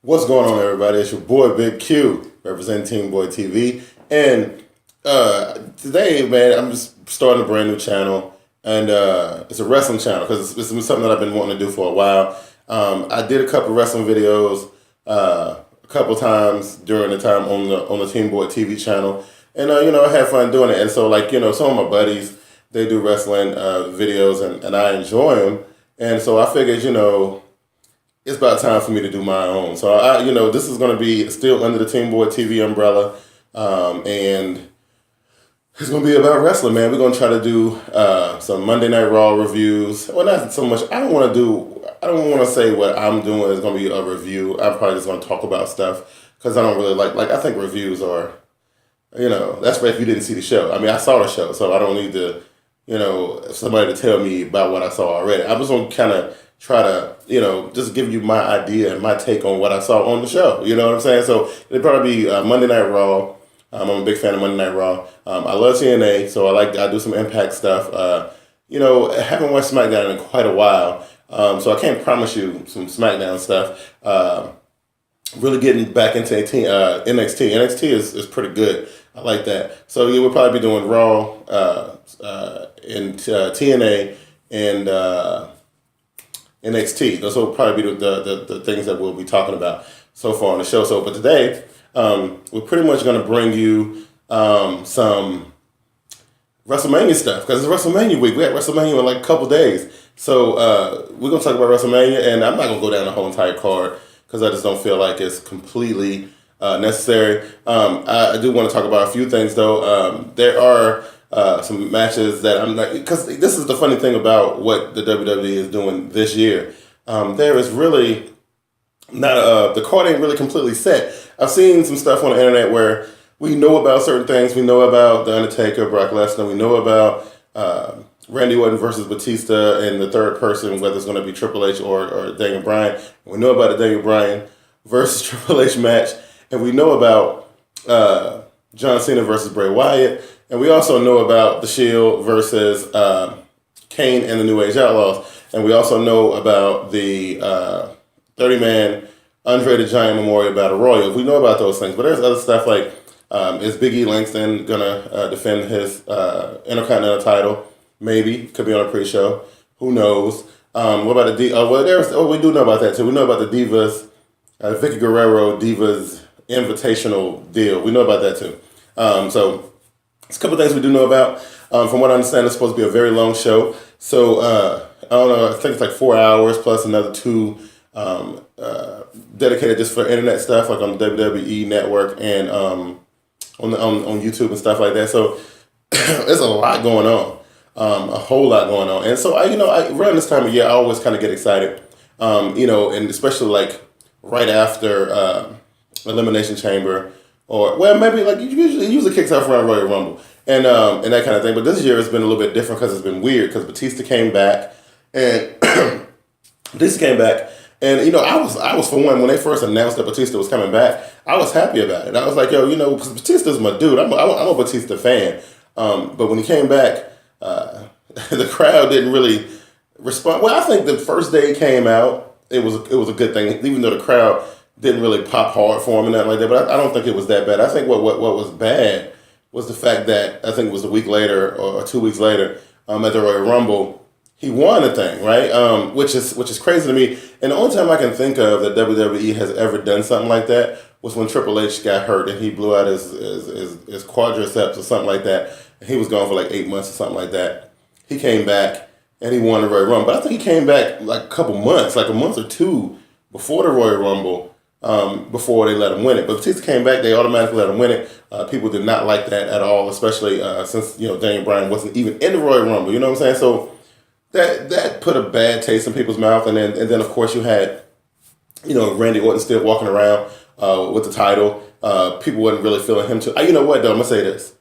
What's going on, everybody? It's your boy Big Q, representing TeamBoydTV. And today, man, I'm just starting a brand new channel. And it's a wrestling channel because it's something that I've been wanting to do for a while. I did a couple wrestling videos a couple times during the time on the TeamBoydTV channel. And, I had fun doing it. And so, some of my buddies, they do wrestling videos and I enjoy them. And so I figured, it's about time for me to do my own. So this is going to be still under the TeamBoydTV umbrella, and it's going to be about wrestling, man. We're going to try to do some Monday Night Raw reviews. Well, not so much. I don't want to say what I'm doing is going to be a review. I'm probably just going to talk about stuff because I don't really like. I think reviews are, that's right if you didn't see the show. I mean, I saw the show, so I don't need to, somebody to tell me about what I saw already. I was going to kind of try to, just give you my idea and my take on what I saw on the show. You know what I'm saying? So it'd probably be Monday Night Raw. I'm a big fan of Monday Night Raw. I love TNA, so I do some Impact stuff. I haven't watched SmackDown in quite a while, so I can't promise you some SmackDown stuff. Really getting back into NXT. NXT is pretty good. I like that. So yeah, we'll probably be doing Raw, and TNA, and NXT. Those will probably be the things that we'll be talking about so far on the show. But today, we're pretty much going to bring you some WrestleMania stuff because it's WrestleMania week. We had WrestleMania in like a couple days. So we're going to talk about WrestleMania, and I'm not going to go down the whole entire card because I just don't feel like it's completely necessary. I do want to talk about a few things, though. There are some matches that I'm not, because this is the funny thing about what the WWE is doing this year. There is really not the card ain't really completely set. I've seen some stuff on the internet where we know about certain things. We know about the Undertaker, Brock Lesnar. We know about Randy Orton versus Batista, and the third person, whether it's going to be Triple H or Daniel Bryan. We know about the Daniel Bryan versus Triple H match, and we know about John Cena versus Bray Wyatt. And we also know about The Shield versus Kane and the New Age Outlaws. And we also know about the 30-man Andre the Giant Memorial Battle Royal. We know about those things. But there's other stuff like, is Big E Langston going to defend his Intercontinental title? Maybe. Could be on a pre-show. Who knows? What about the we do know about that too. We know about the Divas, Vicky Guerrero Divas Invitational deal. We know about that too. So there's a couple things we do know about. From what I understand, it's supposed to be a very long show. So, I don't know, I think it's like 4 hours plus another 2 dedicated just for internet stuff, like on the WWE Network and on YouTube and stuff like that. So, there's a lot going on, a whole lot going on. And so, around this time of year, I always kind of get excited, and especially like right after Elimination Chamber. Or, well, maybe like usually kicks off around Royal Rumble and that kind of thing. But this year it's been a little bit different because it's been weird because Batista came back and I was for one, when they first announced that Batista was coming back, I was happy about it. I was like, because Batista's my dude. I'm a Batista fan. But when he came back, the crowd didn't really respond. Well, I think the first day he came out, it was a good thing, even though the crowd didn't really pop hard for him and nothing like that, but I don't think it was that bad. I think what was bad was the fact that I think it was a week later or 2 weeks later at the Royal Rumble, he won the thing, right? Which is crazy to me. And the only time I can think of that WWE has ever done something like that was when Triple H got hurt and he blew out his quadriceps or something like that. And he was gone for like 8 months or something like that. He came back and he won the Royal Rumble. But I think he came back like a couple months, like a month or two before the Royal Rumble. Before they let him win it. But Batista came back, they automatically let him win it. People did not like that at all, especially since, Daniel Bryan wasn't even in the Royal Rumble, you know what I'm saying? So that put a bad taste in people's mouth. And then of course you had, Randy Orton still walking around with the title. People wasn't really feeling him too. You know what though, I'm going to say this.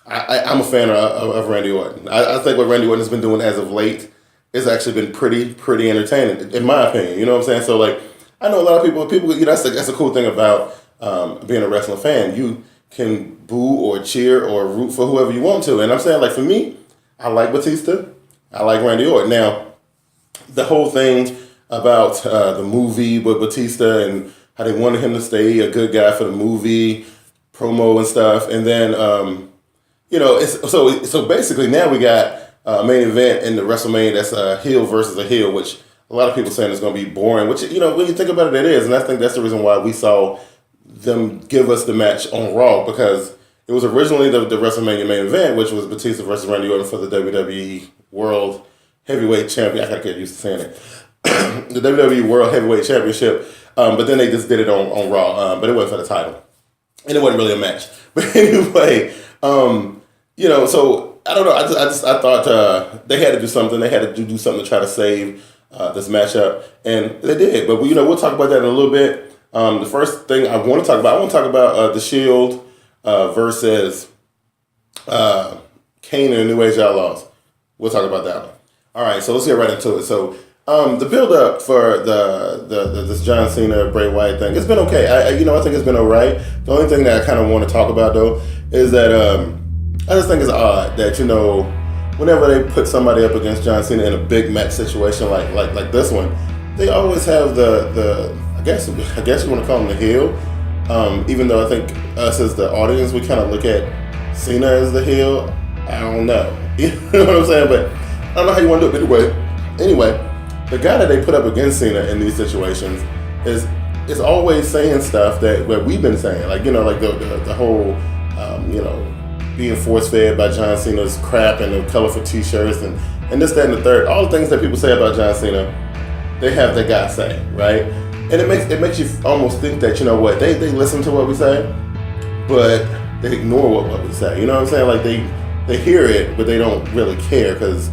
I'm a fan of Randy Orton. I think what Randy Orton has been doing as of late has actually been pretty entertaining, in my opinion, you know what I'm saying? So like, I know a lot of people. That's a cool thing about being a wrestling fan. You can boo or cheer or root for whoever you want to. And I'm saying, like, for me, I like Batista. I like Randy Orton. Now, the whole thing about the movie with Batista and how they wanted him to stay a good guy for the movie, promo and stuff. And then, so basically now we got a main event in the WrestleMania that's a heel versus a heel, which a lot of people saying it's going to be boring, which, when you think about it is. And I think that's the reason why we saw them give us the match on Raw, because it was originally the WrestleMania main event, which was Batista versus Randy Orton for the WWE World Heavyweight Champion. I got to get used to saying it. The WWE World Heavyweight Championship. But then they just did it on Raw. But it wasn't for the title. And it wasn't really a match. But anyway, so I don't know. I thought they had to do something. They had to do something to try to save this matchup. And they did. But, we'll talk about that in a little bit. The first thing I want to talk about, The Shield versus Kane and the New Age Outlaws. We'll talk about that one. All right, so let's get right into it. So the build-up for this John Cena, Bray Wyatt thing, it's been okay. I think it's been all right. The only thing that I kind of want to talk about, though, is that I just think it's odd that, whenever they put somebody up against John Cena in a big match situation like this one, they always have the I guess you want to call him the heel. Even though I think us as the audience, we kind of look at Cena as the heel. I don't know. You know what I'm saying? But I don't know how you want to do it. But anyway, the guy that they put up against Cena in these situations is always saying stuff that we've been saying. Like, the whole, being force-fed by John Cena's crap and the colorful T-shirts and this, that, and the third. All the things that people say about John Cena, they have that guy say, right? And it makes you almost think that, they listen to what we say, but they ignore what we say. You know what I'm saying? Like, they hear it, but they don't really care because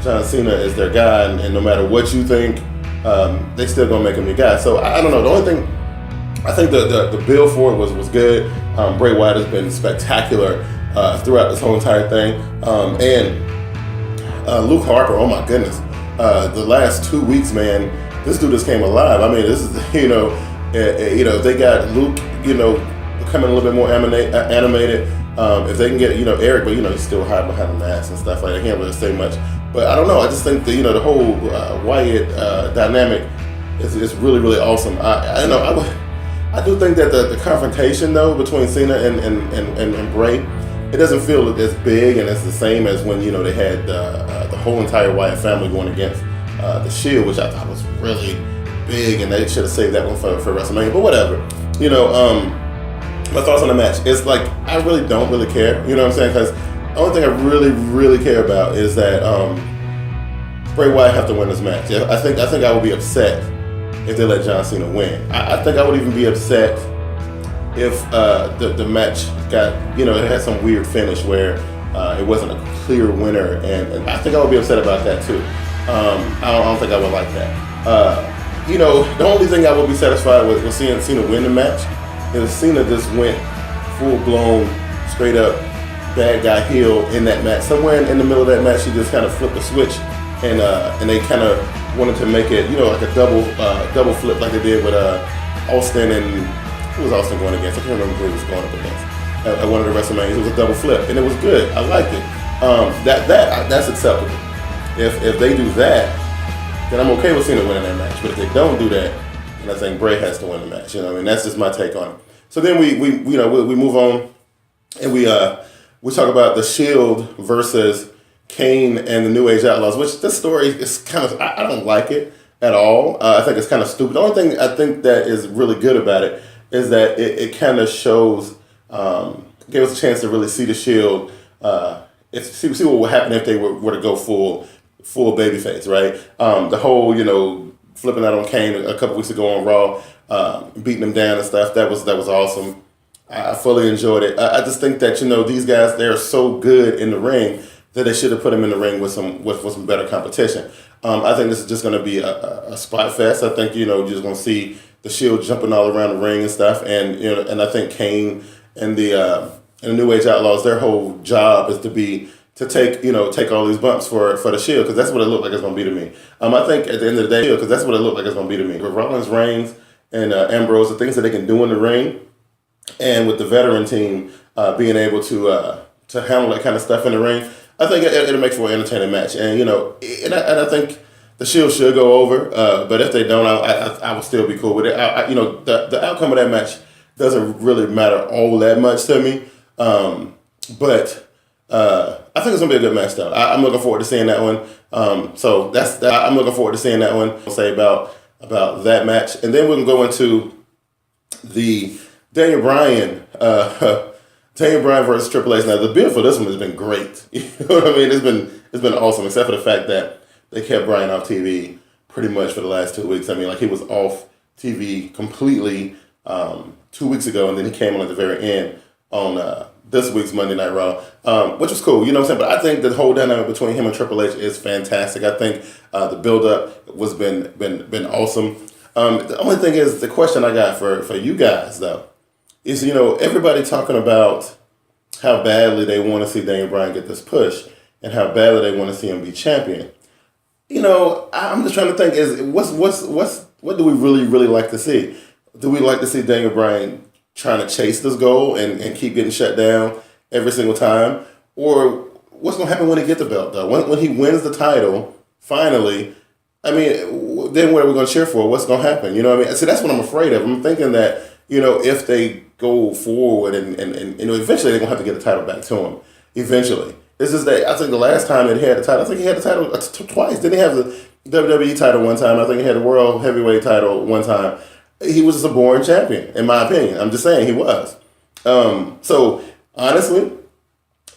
John Cena is their guy, and no matter what you think, they still gonna make him your guy. So I don't know. The only thing, I think the build for it was good. Bray Wyatt has been spectacular throughout this whole entire thing. And Luke Harper, oh my goodness. The last 2 weeks, man, this dude just came alive. I mean, this is, they got Luke, becoming a little bit more animated. If they can get, Eric, but, he's still hiding behind the mask and stuff like that. He can't really say much. But I don't know. I just think that, the whole Wyatt dynamic is really, really awesome. I do think that the confrontation, though, between Cena and Bray, it doesn't feel as big and it's the same as when, they had the whole entire Wyatt family going against the Shield, which I thought was really big, and they should have saved that one for WrestleMania. But whatever. My thoughts on the match. It's like, I really don't really care. You know what I'm saying? Because the only thing I really, really care about is that Bray Wyatt have to win this match. I think I would be upset if they let John Cena win. I think I would even be upset if the match got, it had some weird finish where it wasn't a clear winner, and I think I would be upset about that too. I don't think I would like that. The only thing I would be satisfied with was seeing Cena win the match is Cena just went full-blown, straight-up bad guy heel in that match. Somewhere in the middle of that match, he just kind of flipped the switch, and they kind of wanted to make it, like a double flip like they did with Austin and who was Austin going against? I can't remember who he was going up against at one of the WrestleManias. It was a double flip, and it was good. I liked it. That's acceptable. If they do that, then I'm okay with Cena winning that match. But if they don't do that, then I think Bray has to win the match. That's just my take on it. So then we move on, and we talk about the Shield versus Kane and the New Age Outlaws, which this story is kind of, I don't like it at all. I think it's kind of stupid. The only thing I think that is really good about it is that it kind of shows, gave us a chance to really see the Shield, see what would happen if they were to go full babyface, right? The whole, flipping out on Kane a couple weeks ago on Raw, beating him down and stuff, that was awesome. I fully enjoyed it. I just think that, these guys, they're so good in the ring that they should have put him in the ring with some better competition. I think this is just going to be a spot fest. I think, you're just going to see the Shield jumping all around the ring and stuff. And, and I think Kane and the New Age Outlaws, their whole job is to take all these bumps for the Shield, because that's what it looked like it's going to be to me. I think at the end of the day, because that's what it looked like it's going to be to me. With Rollins, Reigns, and Ambrose, the things that they can do in the ring, and with the veteran team being able to handle that kind of stuff in the ring, I think it'll make for an entertaining match. And, and I think the Shield should go over, but if they don't, I will still be cool with it. The outcome of that match doesn't really matter all that much to me, but I think it's gonna be a good match though. I'm looking forward to seeing that one. So that's that. I'm looking forward to seeing that one. I'll say about that match, and then we can go into the Daniel Bryan versus Triple H. Now the build for this one has been great. You know what I mean? It's been awesome, except for the fact that they kept Bryan off TV pretty much for the last 2 weeks. I mean, like he was off TV completely 2 weeks ago, and then he came on at the very end on this week's Monday Night Raw, which was cool. You know what I'm saying? But I think the whole dynamic between him and Triple H is fantastic. I think the build up was been awesome. The only thing is the question I got for you guys though is everybody talking about how badly they want to see Daniel Bryan get this push and how badly they want to see him be champion. I'm just trying to think is what do we really like to see? Do we like to see Daniel Bryan trying to chase this goal and keep getting shut down every single time? Or what's going to happen when he gets the belt, though? When he wins the title, finally, I mean, then what are we going to cheer for? What's going to happen? You know what I mean? See, that's what I'm afraid of. I'm thinking that, if they go forward and eventually they're going to have to get the title back to him. Eventually. It's just that I think the last time that he had the title, I think he had the title twice. Didn't he have the WWE title one time? I think he had the World Heavyweight title one time. He was just a boring champion, in my opinion. I'm just saying he was. So honestly,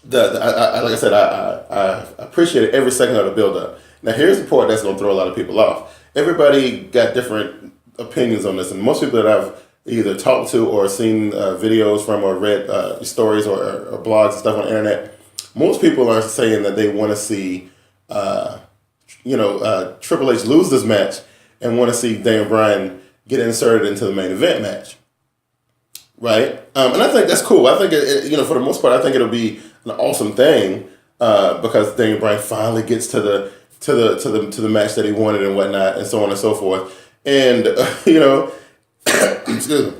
like I said, I appreciated every second of the build-up. Now here's the part that's going to throw a lot of people off. Everybody got different opinions on this, and most people that I've either talked to or seen videos from or read stories or blogs and stuff on the internet, most people are saying that they want to see, Triple H lose this match and want to see Daniel Bryan get inserted into the main event match, right? And I think that's cool. I think for the most part, I think it'll be an awesome thing because Daniel Bryan finally gets to the match that he wanted and whatnot, and so on and so forth. And excuse me.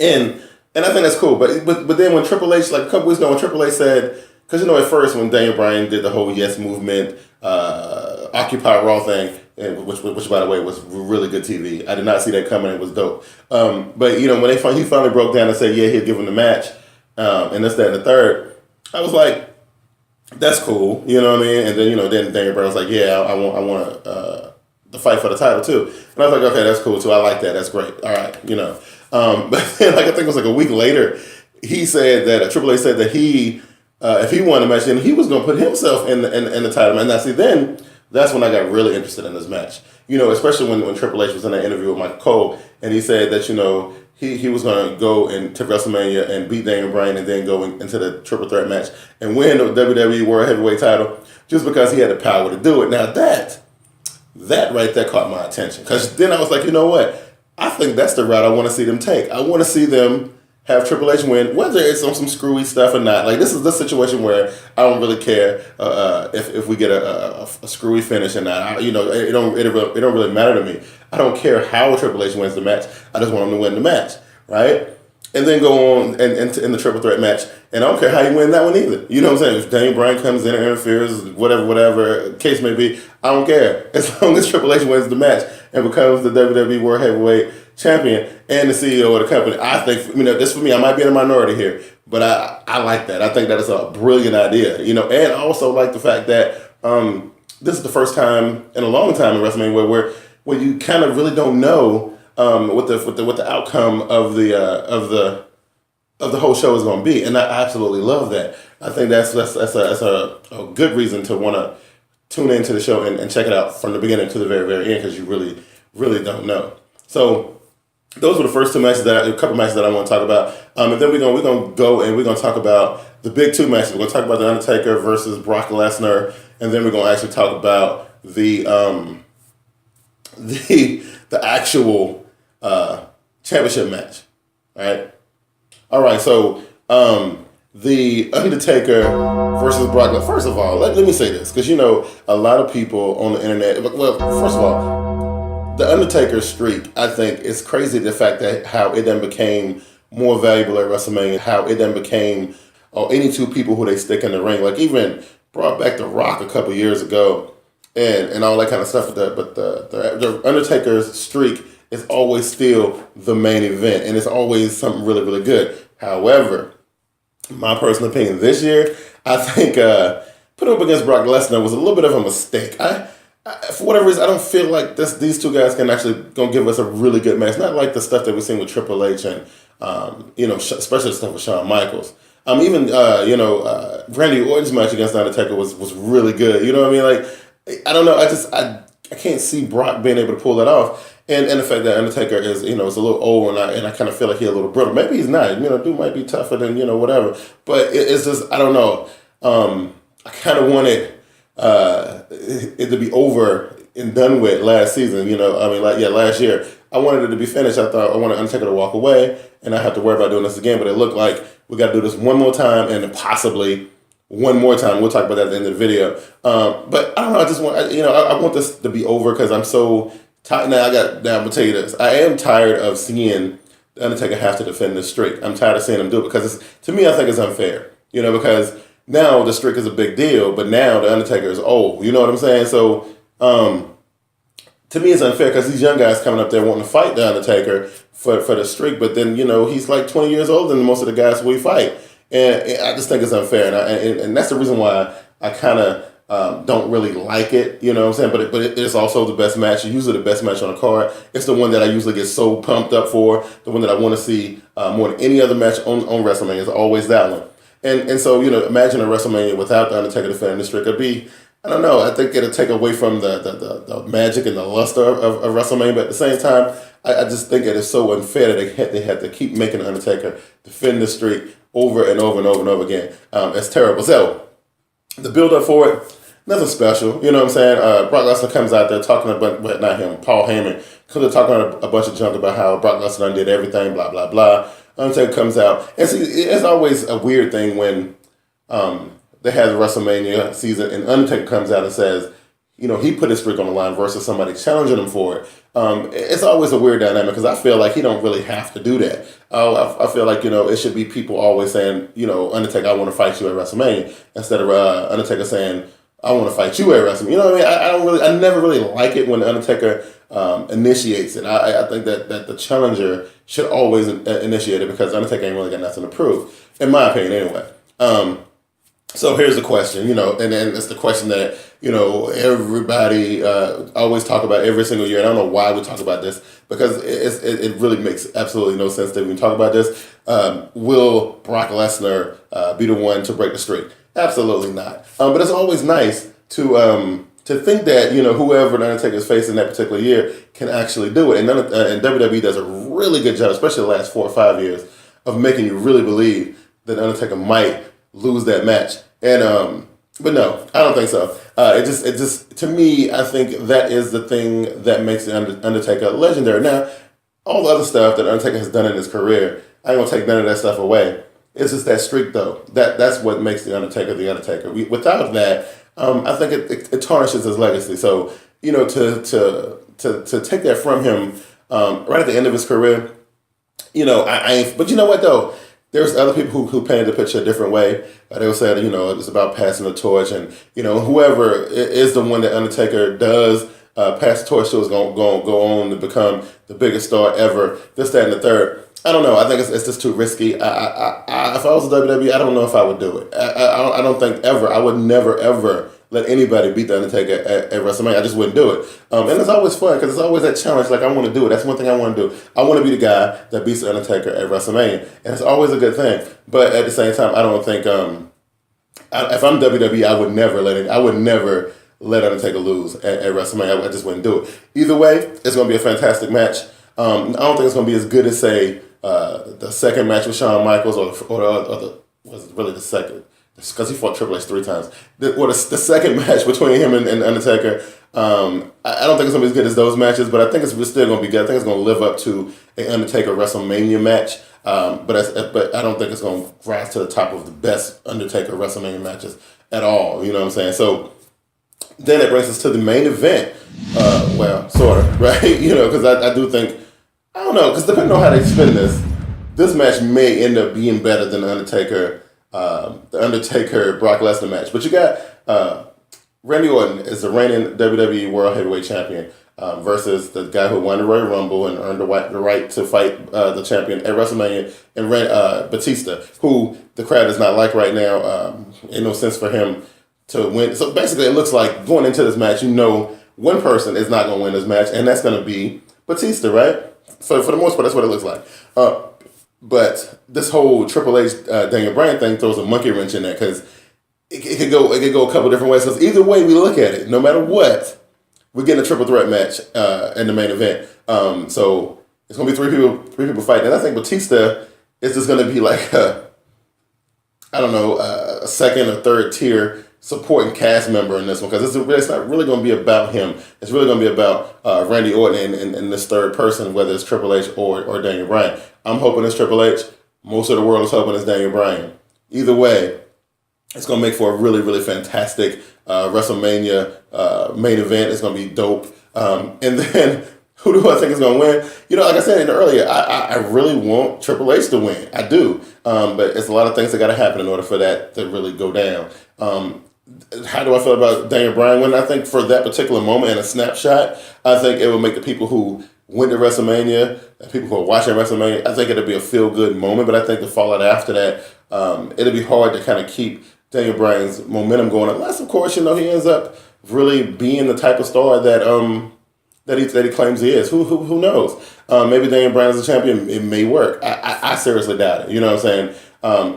And I think that's cool. But then when Triple H, like a couple weeks ago, when Triple H said, because at first when Daniel Bryan did the whole Yes Movement, Occupy Raw thing, which by the way was really good TV. I did not see that coming. It was dope. But when he finally broke down and said, yeah, he'd give him the match, and this, that, and the third, I was like, that's cool. You know what I mean? And then then Daniel Bryan was like, yeah, I want the fight for the title too. And I was like, okay, that's cool too. I like that. That's great. All right, But then, I think it was like a week later, he said that Triple H said that he, if he won the match, then he was going to put himself in the title match. Now, see, then that's when I got really interested in this match. Especially when Triple H was in that interview with Michael Cole, and he said that he was going to go into WrestleMania and beat Daniel Bryan and then go into the triple threat match and win the WWE World Heavyweight title just because he had the power to do it. Now that right there caught my attention, because then I was like, you know what? I think that's the route I want to see them take. I want to see them have Triple H win, whether it's on some screwy stuff or not. Like, this is the situation where I don't really care if we get a screwy finish or not. It don't really matter to me. I don't care how Triple H wins the match. I just want him to win the match, right? And then go on in the triple threat match. And I don't care how you win that one either. You know what I'm saying? If Daniel Bryan comes in and interferes, whatever case may be, I don't care. As long as Triple H wins the match and becomes the WWE World Heavyweight Champion and the CEO of the company, I think, this for me, I might be in a minority here, but I like that. I think that is a brilliant idea, and I also like the fact that this is the first time in a long time in WrestleMania where you kind of really don't know what the outcome of the whole show is going to be, and I absolutely love that. I think that's a good reason to want to tune into the show and check it out from the beginning to the very, very end, because you really don't know. So those were the first two matches a couple matches that I want to talk about, and then we're gonna go and we're gonna talk about the big two matches. We're gonna talk about the Undertaker versus Brock Lesnar, and then we're gonna actually talk about the actual championship match. All right. So the Undertaker versus Brock Lesnar. First of all, let me say this, because a lot of people on the internet. Well, first of all, the Undertaker streak, I think, is crazy. The fact that how it then became more valuable at WrestleMania, how it then became any two people who they stick in the ring. Like, even brought back The Rock a couple years ago and all that kind of stuff. But the Undertaker's streak is always still the main event, and it's always something really, really good. However, my personal opinion this year, I think putting up against Brock Lesnar was a little bit of a mistake. For whatever reason, I don't feel like these two guys can actually gonna give us a really good match. Not like the stuff that we've seen with Triple H and especially the stuff with Shawn Michaels. Even Randy Orton's match against Undertaker was really good. You know what I mean? Like, I don't know. I can't see Brock being able to pull that off. And the fact that Undertaker is a little old, and I kind of feel like he's a little brittle. Maybe he's not. Dude might be tougher than whatever. But it's just, I don't know. I kind of wanted it to be over and done with last season. Last year. I wanted it to be finished. I wanted Undertaker to walk away, and I have to worry about doing this again. But it looked like we got to do this one more time, and possibly one more time. We'll talk about that at the end of the video. But I don't know. I just want, I want this to be over because I'm so tired. Now I'm gonna tell you this. I am tired of seeing the Undertaker have to defend this streak. I'm tired of seeing him do it because to me, I think it's unfair. Because now the streak is a big deal, but now the Undertaker is old. You know what I'm saying? So to me, it's unfair because these young guys coming up there wanting to fight the Undertaker for the streak, but then he's like 20 years older than most of the guys we fight, and I just think it's unfair, and that's the reason why I kind of don't really like it. You know what I'm saying? But it's also the best match. Usually the best match on the card. It's the one that I usually get so pumped up for. The one that I want to see more than any other match on WrestleMania is always that one. And so imagine a WrestleMania without the Undertaker defending the streak. It'd be, I don't know. I think it'll take away from the magic and the luster of WrestleMania. But at the same time, I just think it is so unfair that they had to keep making the Undertaker defend the streak over and over and over and over again. It's terrible. So the build up for it, nothing special. You know what I'm saying? Brock Lesnar comes out there talking about, not him, Paul Heyman, comes out talking a bunch of junk about how Brock Lesnar did everything, blah, blah, blah. Undertaker comes out. And see, it's always a weird thing when they have the WrestleMania season and Undertaker comes out and says, he put his streak on the line versus somebody challenging him for it. It's always a weird dynamic because I feel like he don't really have to do that. I feel like, it should be people always saying, Undertaker, I want to fight you at WrestleMania, instead of Undertaker saying, I want to fight you at WrestleMania. You know what I mean? I never really like it when the Undertaker initiates it. I think that the challenger should always initiate it because Undertaker ain't really got nothing to prove, in my opinion anyway. So here's the question, and then it's the question that, everybody always talk about every single year. And I don't know why we talk about this because it really makes absolutely no sense that we talk about this. Will Brock Lesnar be the one to break the streak? Absolutely not. But it's always nice to think that, whoever the Undertaker is facing that particular year can actually do it. And WWE does a really good job, especially the last 4 or 5 years, of making you really believe that Undertaker might lose that match. And but no, I don't think so. It just to me, I think that is the thing that makes the Undertaker legendary. Now, all the other stuff that Undertaker has done in his career, I ain't gonna take none of that stuff away. It's just that streak, though. That's what makes the Undertaker the Undertaker. Without that, I think it tarnishes his legacy. So to take that from him right at the end of his career, I ain't. But you know what though? There's other people who painted the picture a different way. They will say, it's about passing the torch, and whoever is the one that Undertaker does pass the torch to is going to go on to become the biggest star ever. This, that, and the third. I don't know. I think it's just too risky. If I was WWE, I don't know if I would do it. I don't think ever. I would never ever let anybody beat the Undertaker at WrestleMania. I just wouldn't do it. And it's always fun because it's always that challenge. Like, I want to do it. That's one thing I want to do. I want to be the guy that beats the Undertaker at WrestleMania, and it's always a good thing. But at the same time, I don't think if I'm WWE, I would never let Undertaker lose at WrestleMania. I just wouldn't do it. Either way, it's going to be a fantastic match. I don't think it's going to be as good as, say, the second match with Shawn Michaels or was it really the second? Because he fought Triple H 3 times. The second match between him and Undertaker, I don't think it's going to be as good as those matches, but I think it's still going to be good. I think it's going to live up to an Undertaker WrestleMania match, but I don't think it's going to rise to the top of the best Undertaker WrestleMania matches at all. You know what I'm saying? So then it brings us to the main event. Well, sort of, right? Because I do think, I don't know, because depending on how they spin this match may end up being better than the Undertaker Brock Lesnar match. But you got Randy Orton is the reigning WWE World Heavyweight Champion versus the guy who won the Royal Rumble and earned the right to fight the champion at WrestleMania, and Batista, who the crowd does not like right now. Ain't no sense for him to win. So basically, it looks like going into this match, one person is not going to win this match, and that's going to be Batista, right? So for the most part, that's what it looks like. But this whole Triple H Daniel Bryan thing throws a monkey wrench in there because it could go a couple different ways. Because either way we look at it, no matter what, we're getting a triple threat match in the main event. So it's gonna be three people fighting, and I think Batista is just gonna be like a second or third tier supporting cast member in this one, because it's not really going to be about him. It's really going to be about Randy Orton and this third person, whether it's Triple H or Daniel Bryan. I'm hoping it's Triple H. Most of the world is hoping it's Daniel Bryan. Either way, it's going to make for a really, really fantastic WrestleMania main event. It's going to be dope. And then who do I think is going to win? Like I said earlier, I really want Triple H to win. I do. But it's a lot of things that got to happen in order for that to really go down. How do I feel about Daniel Bryan winning? I think for that particular moment and a snapshot, I think it will make the people who went to WrestleMania, and people who are watching WrestleMania, I think it'll be a feel-good moment. But I think the fallout after that, it'll be hard to kind of keep Daniel Bryan's momentum going. Unless, of course, he ends up really being the type of star that he claims he is. Who knows? Maybe Daniel Bryan is a champion. It may work. I seriously doubt it. You know what I'm saying?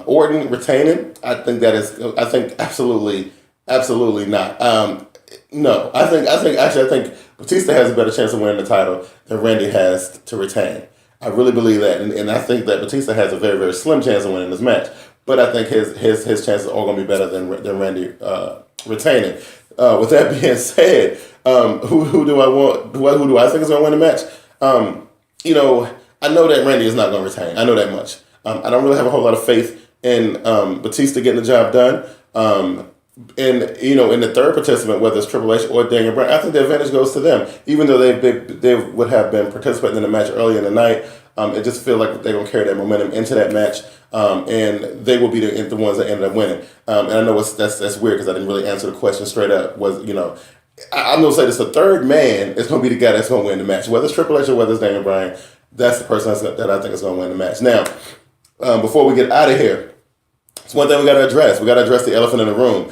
Orton retaining, I think absolutely not. No, I think Batista has a better chance of winning the title than Randy has to retain. I really believe that, and I think that Batista has a very, very slim chance of winning this match. But I think his chances are all going to be better than Randy retaining. With that being said, who do I want? Who do I think is going to win the match? I know that Randy is not going to retain. I know that much. I don't really have a whole lot of faith in Batista getting the job done. And in the third participant, whether it's Triple H or Daniel Bryan, I think the advantage goes to them. Even though they would have been participating in the match earlier in the night, it just feels like they're going to carry that momentum into that match, and they will be the ones that ended up winning. And I know that's weird because I didn't really answer the question straight up. I'm going to say this: the third man is going to be the guy that's going to win the match, whether it's Triple H or whether it's Daniel Bryan. That's the person that I think is going to win the match. Now, before we get out of here, it's one thing we got to address. We got to address the elephant in the room.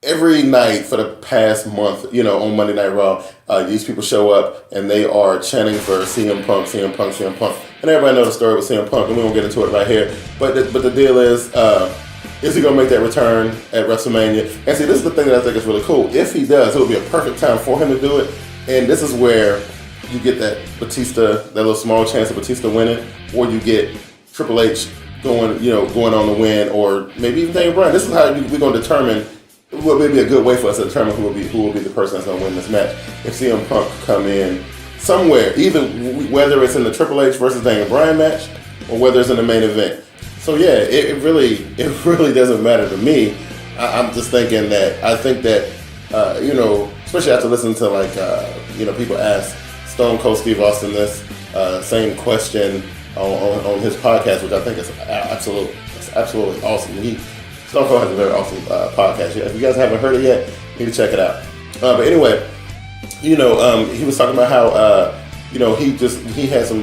Every night for the past month, on Monday Night Raw, these people show up and they are chanting for CM Punk, CM Punk, CM Punk. And everybody knows the story with CM Punk, and we won't get into it right here. But the deal is he going to make that return at WrestleMania? And see, this is the thing that I think is really cool. If he does, it would be a perfect time for him to do it. And this is where you get that that little small chance of Batista winning, or you get Triple H going on the win, or maybe even Daniel Bryan. This is how we're going to determine what may be a good way for us to determine who will be the person that's going to win this match. If CM Punk come in somewhere, either whether it's in the Triple H versus Daniel Bryan match, or whether it's in the main event. So yeah, it really doesn't matter to me. I'm just thinking that I think that especially after listening to people ask Stone Cold Steve Austin this same question on his podcast, which I think is absolutely awesome. Stone Cold has a very awesome podcast. If you guys haven't heard it yet, you need to check it out. But anyway, he was talking about how he had some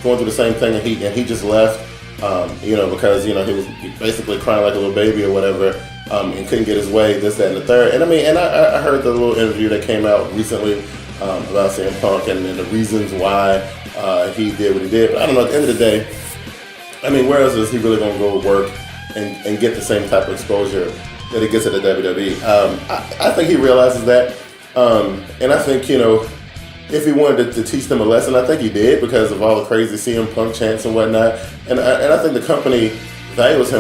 going through the same thing, and he just left, because he was basically crying like a little baby or whatever, and couldn't get his way, this, that, and the third. And I heard the little interview that came out recently about CM Punk and the reasons why he did what he did. But I don't know, at the end of the day, where else is he really going to go work and get the same type of exposure that he gets at the WWE? I think he realizes that. And I think, if he wanted to teach them a lesson, I think he did, because of all the crazy CM Punk chants and whatnot. And I think the company values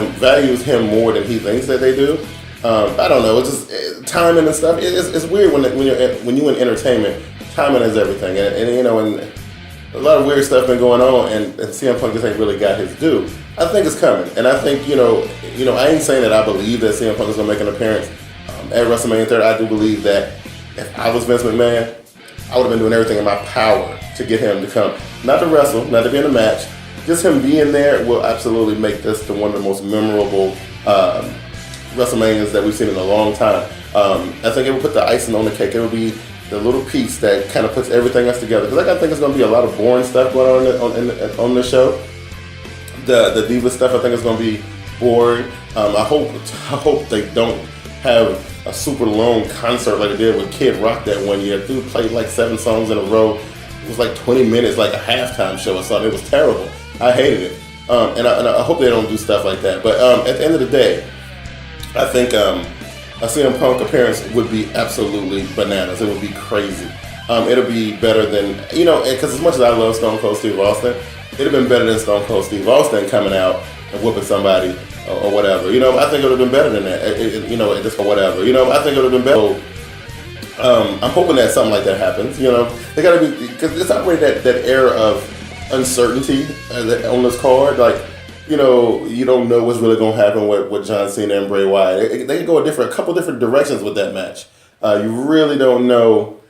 him more than he thinks that they do. I don't know. It's just timing and stuff. It's weird when you're in entertainment. Timing is everything, and a lot of weird stuff been going on, and CM Punk just ain't really got his due. I think it's coming, and I think I ain't saying that I believe that CM Punk is gonna make an appearance at WrestleMania 30. I do believe that if I was Vince McMahon, I would have been doing everything in my power to get him to come, not to wrestle, not to be in a match. Just him being there will absolutely make this to one of the most memorable WrestleManias that we've seen in a long time. I think it will put the icing on the cake. It will be the little piece that kind of puts everything else together. Because I think it's going to be a lot of boring stuff going on the show. The Diva stuff, I think is going to be boring. I hope they don't have a super long concert like they did with Kid Rock that one year. Dude played like 7 songs in a row. It was like 20 minutes, like a halftime show or something. It was terrible. I hated it. And I hope they don't do stuff like that. But at the end of the day, I think a CM Punk appearance would be absolutely bananas. It would be crazy. It'll be better than, because as much as I love Stone Cold Steve Austin, it'd have been better than Stone Cold Steve Austin coming out and whooping somebody or whatever. I think it would have been better than that. Or whatever. I think it would have been better. I'm hoping that something like that happens. They gotta be, because it's already that era of uncertainty on this card. Like, you don't know what's really gonna happen with John Cena and Bray Wyatt. They can go a couple different directions with that match. You really don't know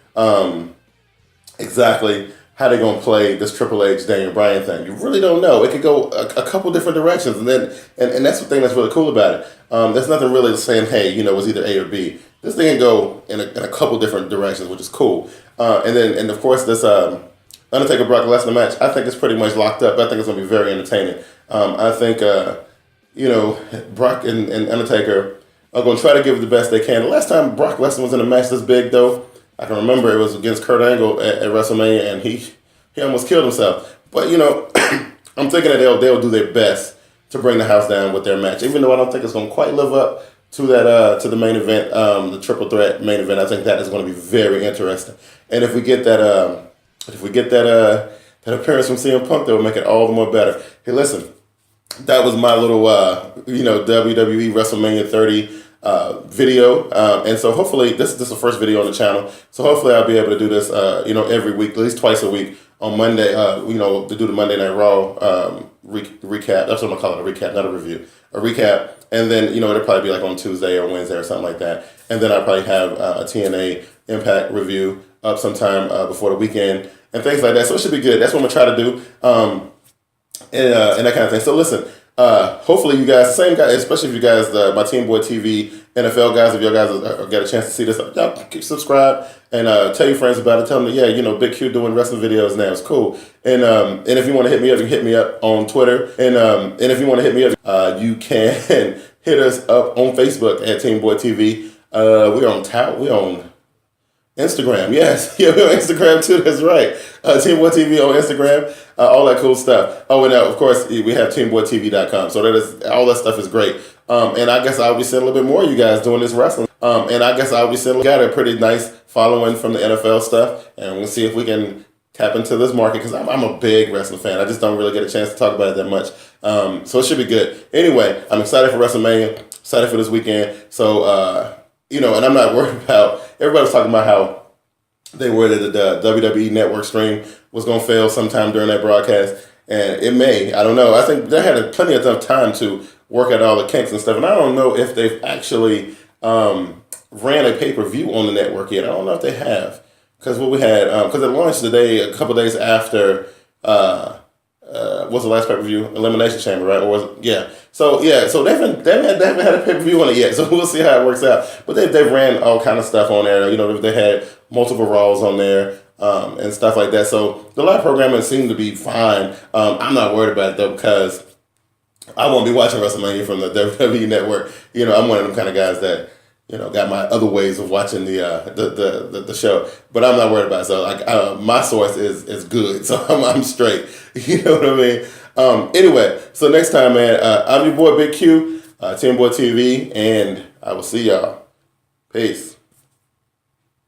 exactly how they're gonna play this Triple H Daniel Bryan thing. You really don't know. It could go a couple different directions, and that's the thing that's really cool about it. There's nothing really saying, hey, it's either A or B. This thing can go in a couple different directions, which is cool. And of course this Undertaker Brock Lesnar match, I think it's pretty much locked up. I think it's gonna be very entertaining. I think Brock and Undertaker are gonna try to give it the best they can. The last time Brock Lesnar was in a match this big, though, I can remember it was against Kurt Angle at WrestleMania, and he almost killed himself. But I'm thinking that they'll do their best to bring the house down with their match, even though I don't think it's gonna quite live up to that to the main event, the triple threat main event. I think that is going to be very interesting. And if we get that appearance from CM Punk, that will make it all the more better. Hey, listen, that was my little WWE WrestleMania 30 video, and so hopefully this is the first video on the channel. So hopefully I'll be able to do this every week, at least twice a week on Monday. To do the Monday Night Raw recap. That's what I'm gonna call it, a recap, not a review, a recap. And then it'll probably be like on Tuesday or Wednesday or something like that. And then I'll probably have a TNA Impact review up sometime before the weekend and things like that. So it should be good. That's what I'm gonna try to do, and that kind of thing. So listen. Hopefully you guys, same guys, especially if you guys, my TeamBoydTV NFL guys, if you guys get a chance to see this, y'all subscribe and tell your friends about it. Tell them that, Big Q doing wrestling videos now. It's cool. And if you want to hit me up, you can hit me up on Twitter. And if you want to hit me up, you can hit us up on Facebook at TeamBoydTV. We're on Instagram, yes. Yeah, we're on Instagram too, that's right. TeamBoydTV on Instagram, all that cool stuff. Oh, and of course, we have TeamBoydTV.com. So all that stuff is great. And I guess I'll be seeing a little bit more of you guys doing this wrestling. And I guess I'll be seeing, got a pretty nice following from the NFL stuff. And we'll see if we can tap into this market, because I'm a big wrestling fan. I just don't really get a chance to talk about it that much. So it should be good. Anyway, I'm excited for WrestleMania, excited for this weekend. So, and I'm not worried about, everybody's talking about how they were that the WWE Network stream was going to fail sometime during that broadcast. And it may, I don't know. I think they had plenty of time to work out all the kinks and stuff. And I don't know if they've actually ran a pay-per-view on the network yet. I don't know if they have. Because what we had, because it launched a couple days after, what's the last pay-per-view? Elimination Chamber, right? Or was it? Yeah. So they haven't had a pay-per-view on it yet. So we'll see how it works out. But they've ran all kind of stuff on there. They had multiple Raws on there and stuff like that. So the live programming seemed to be fine. I'm not worried about it though, because I won't be watching WrestleMania from the WWE Network. I'm one of them kind of guys that got my other ways of watching the show, but I'm not worried about it. So my source is good, so I'm straight. You know what I mean? Anyway, so next time, man, I'm your boy Big Q, TeamBoydTV, and I will see y'all. Peace.